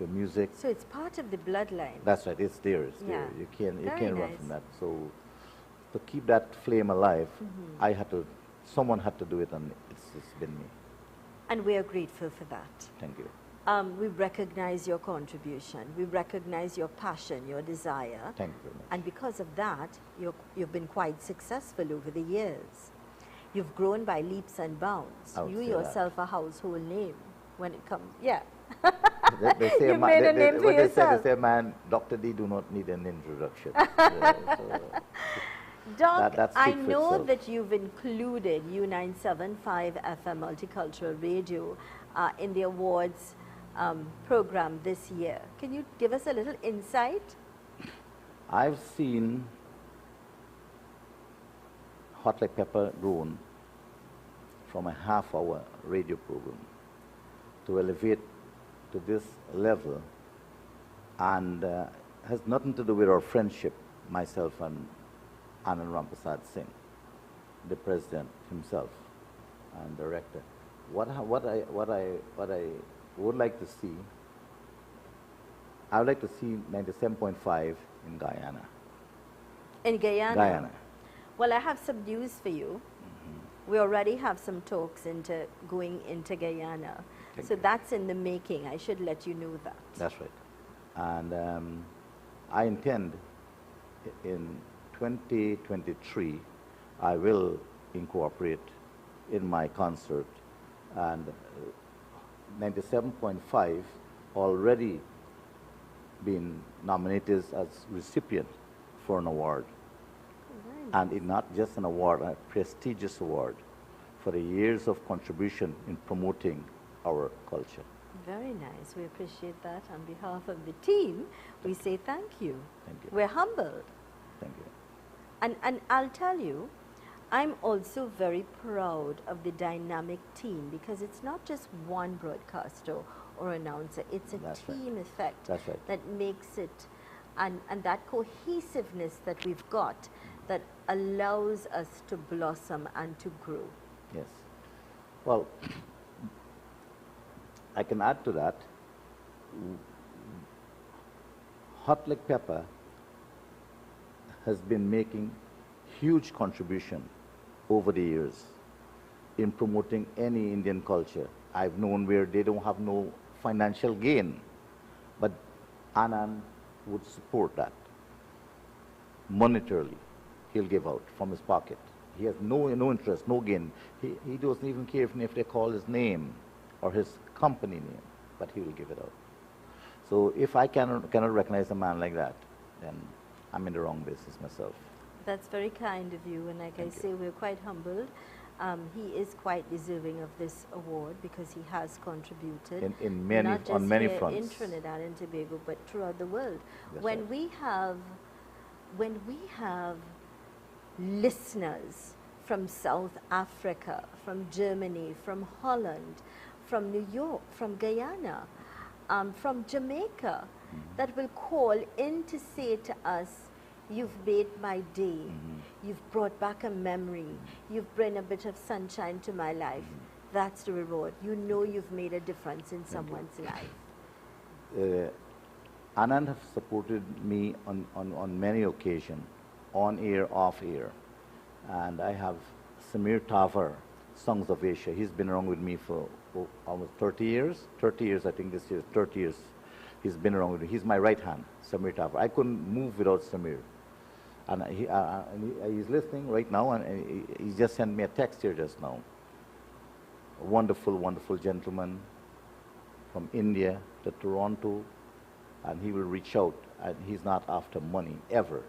music. So it's part of the bloodline. That's right. It's there. It's there. You can't run nice. from that. So to keep that flame alive, someone had to do it, and it's been me. And we are grateful for that. Thank you. We recognize your contribution. We recognize your passion, your desire. Thank you very much. And because of that, you've been quite successful over the years. You've grown by leaps and bounds. You yourself a household name when it comes. Yeah. They say you made a name for yourself. They say, man, Dr. D do not need an introduction. Doc, I know that you've included U975 FM Multicultural Radio in the awards program this year. Can you give us a little insight? I've seen Hot Like Pepper grown from a half-hour radio program to elevate to this level, and has nothing to do with our friendship, myself and Anand Rampasad Singh, the president himself and director. What I would like to see, I would like to see 97.5 in Guyana. In Guyana? Guyana. Well, I have some news for you. We already have some talks into going into Guyana. So that's in the making. I should let you know that. That's right. And I intend in 2023, I will incorporate in my concert. And 97.5 already been nominated as recipient for an award. And it's not just an award, a prestigious award for the years of contribution in promoting our culture. Very nice. We appreciate that. On behalf of the team, we say thank you. Thank you. We're humbled. Thank you. And I'll tell you, I'm also very proud of the dynamic team, because it's not just one broadcaster or announcer, it's a team effect that makes it, and that cohesiveness that we've got that allows us to blossom and to grow. Yes. Well, I can add to that. Hot Like Pepper has been making huge contribution over the years in promoting any Indian culture. I've known where they don't have no financial gain, but Anand would support that monetarily. He'll give out from his pocket. He has no interest, no gain. He doesn't even care if they call his name or his company name, but he will give it out. So if I cannot recognize a man like that, then I'm in the wrong business myself. That's very kind of you, and like I say, we're quite humbled. He is quite deserving of this award because he has contributed in many, not just on many here fronts in Trinidad and Tobago, but throughout the world. That's When right. we have listeners from South Africa, from Germany, from Holland, from New York, from Guyana, from Jamaica, that will call in to say to us, you've made my day, you've brought back a memory, you've brought a bit of sunshine to my life. That's the reward. You know you've made a difference in someone's life. Anand has supported me on many occasions, on air, off air. And I have Samir Tavar, Songs of Asia. He's been around with me for almost 30 years. 30 years, I think this year, 30 years. He's been around with me. He's my right hand, Samir Tavar. I couldn't move without Samir. And he's listening right now, and he just sent me a text here just now. A wonderful, wonderful gentleman from India to Toronto, and he will reach out, and he's not after money, ever.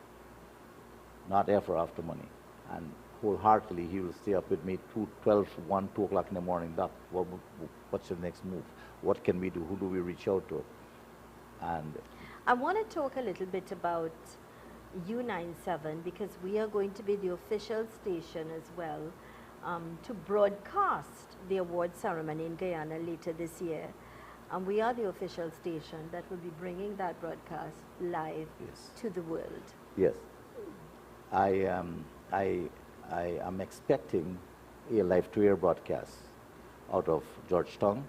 Not ever after money. And wholeheartedly, he will stay up with me 12, 1, 2 o'clock in the morning. Doc, what's your next move? What can we do? Who do we reach out to? And I want to talk a little bit about U97, because we are going to be the official station as well to broadcast the award ceremony in Guyana later this year. And we are the official station that will be bringing that broadcast live to the world. Yes. I am expecting a live-to-air broadcast out of Georgetown.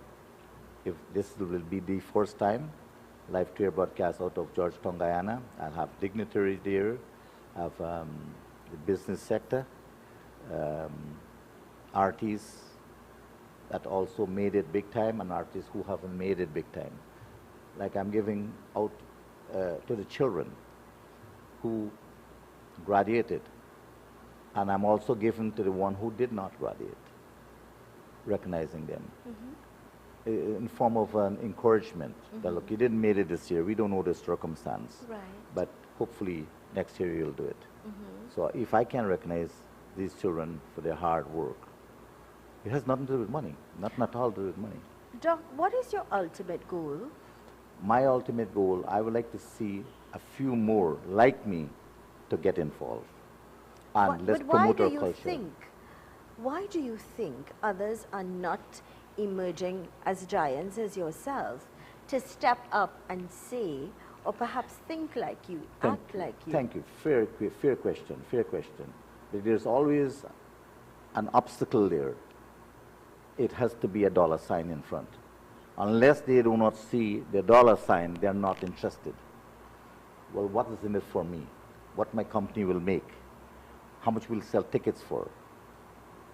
If this will be the first time, live-to-air broadcast out of Georgetown, Guyana. I'll have dignitaries there, have the business sector, artists that also made it big time, and artists who haven't made it big time. Like I'm giving out to the children who graduated, and I'm also giving to the one who did not graduate, recognizing them in form of an encouragement that, look, you didn't make it this year, we don't know the circumstance, but hopefully next year you'll do it. So if I can recognize these children for their hard work, it has nothing to do with money, not at all to do with money. Doc, what is your ultimate goal? My ultimate goal, I would like to see a few more like me to get involved. And let's promote our culture. Why do you think others are not emerging as giants as yourself to step up and say, or perhaps think like you, act like you? Thank you. Fair question, fair question. But there's always an obstacle there. It has to be a dollar sign in front. Unless they do not see the dollar sign, they're not interested. Well, what is in it for me? What my company will make? How much we'll sell tickets for?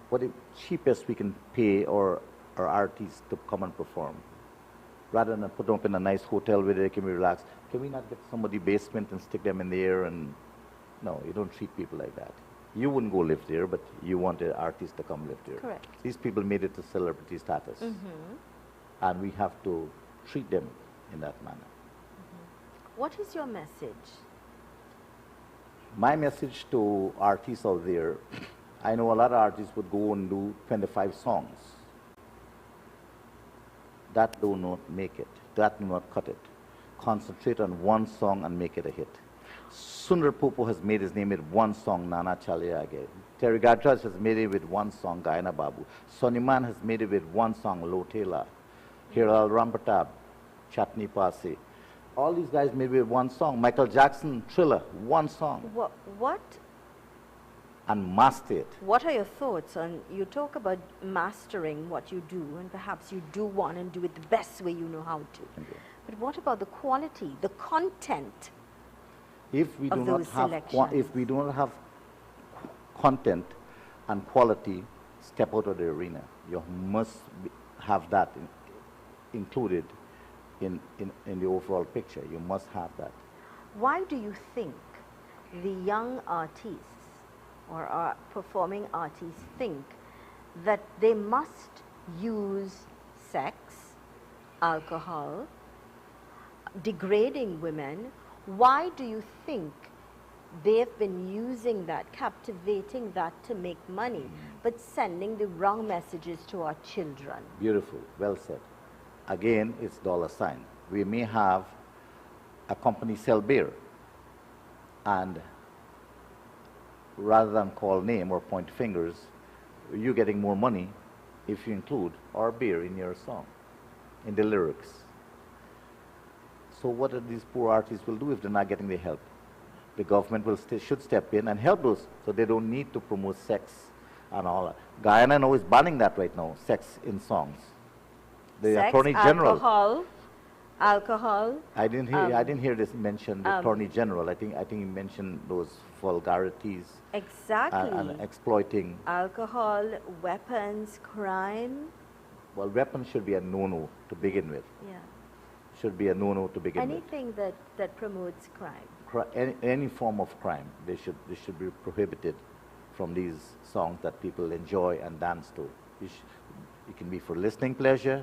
What the cheapest we can pay our artists to come and perform? Rather than put them up in a nice hotel where they can be relaxed, can we not get somebody basement and stick them in the air? And no, you don't treat people like that. You wouldn't go live there, but you want an artist to come live there. Correct. These people made it to celebrity status. And we have to treat them in that manner. What is your message? My message to artists out there, I know a lot of artists would go and do 25 songs. That do not make it. That do not cut it. Concentrate on one song and make it a hit. Sundar Popo has made his name with one song, Nana Chaliage. Terry Gadraj has made it with one song, Gayana Babu. Sonny Man has made it with one song, Lotela. Hiral Rampratab, Chatni Pasi. All these guys made it with one song. Michael Jackson, Thriller, one song. What? And master it. What are your thoughts on, you talk about mastering what you do, and perhaps you do one and do it the best way you know how to. But what about the quality, the content? If we do not have content and quality, step out of the arena. You must have that included in the overall picture. You must have that. Why do you think the young artists or our performing artists think that they must use sex, alcohol, degrading women? Why do you think they've been using that, captivating that to make money, but sending the wrong messages to our children? Beautiful, well said. Again, it's dollar sign. We may have a company sell beer, and rather than call name or point fingers, you're getting more money if you include our beer in your song, in the lyrics. So what are these poor artists will do if they're not getting the help? The government should step in and help those so they don't need to promote sex and all that. Guyana now is banning that right now, sex in songs. The Sex, Attorney General. Alcohol. I didn't hear this mentioned. The Attorney General. I think he mentioned those vulgarities. Exactly. And exploiting. Alcohol, weapons, crime. Well, weapons should be a no-no to begin with. Yeah. Should be a no-no to begin with. Anything that promotes crime. Any form of crime, they should be prohibited from these songs that people enjoy and dance to. It can be for listening pleasure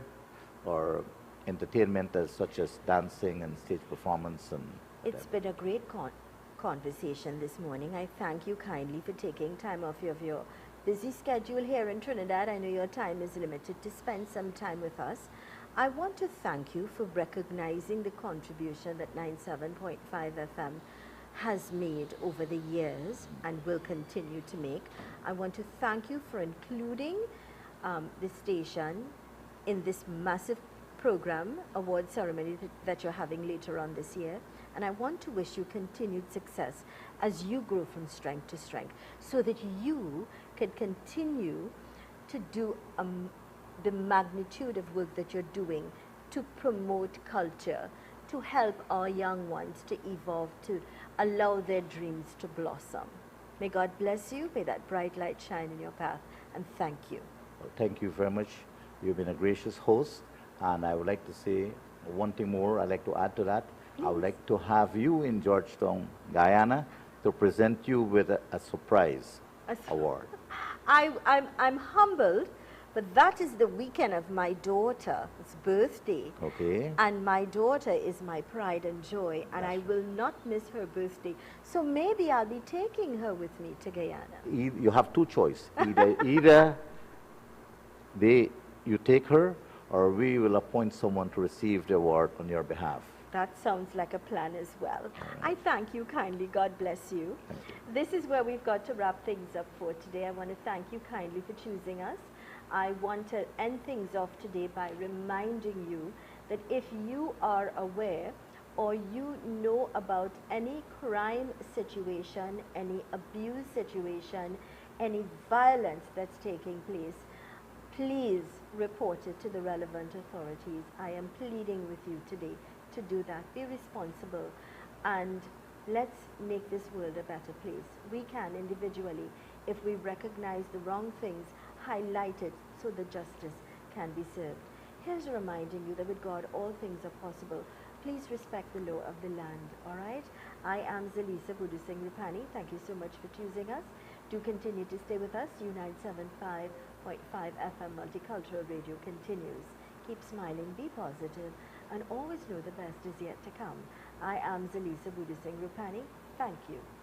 or entertainment such as dancing and stage performance. And it's been a great conversation this morning. I thank you kindly for taking time off of your busy schedule here in Trinidad. I know your time is limited to spend some time with us. I want to thank you for recognizing the contribution that 97.5 FM has made over the years and will continue to make. I want to thank you for including the station in this massive program, award ceremony that you're having later on this year. And I want to wish you continued success as you grow from strength to strength so that you can continue to do the magnitude of work that you're doing to promote culture, to help our young ones to evolve, to allow their dreams to blossom. May God bless you. May that bright light shine in your path. And thank you. Well, thank you very much. You've been a gracious host. And I would like to say one thing more I'd like to add to that. Please. I would like to have you in Georgetown, Guyana, to present you with a surprise award. I'm humbled, but that is the weekend of my daughter's birthday. Okay. And my daughter is my pride and joy, and I will not miss her birthday. So maybe I'll be taking her with me to Guyana. You have two choices. Either you take her, or we will appoint someone to receive the award on your behalf. That sounds like a plan as well. I thank you kindly. God bless you. This is where we've got to wrap things up for today. I want to thank you kindly for choosing us. I want to end things off today by reminding you that if you are aware or you know about any crime situation, any abuse situation, any violence that's taking place, please report it to the relevant authorities. I am pleading with you today to do that. Be responsible and let's make this world a better place. We can individually, if we recognize the wrong things, highlight it so the justice can be served. Here's reminding you that with God all things are possible. Please respect the law of the land, all right? I am Zelisa Budu Singh Rupani. Thank you so much for choosing us. Do continue to stay with us. U975.5 FM Multicultural Radio continues. Keep smiling, be positive, and always know the best is yet to come. I am Zelisa Budu Singh Rupani. Thank you.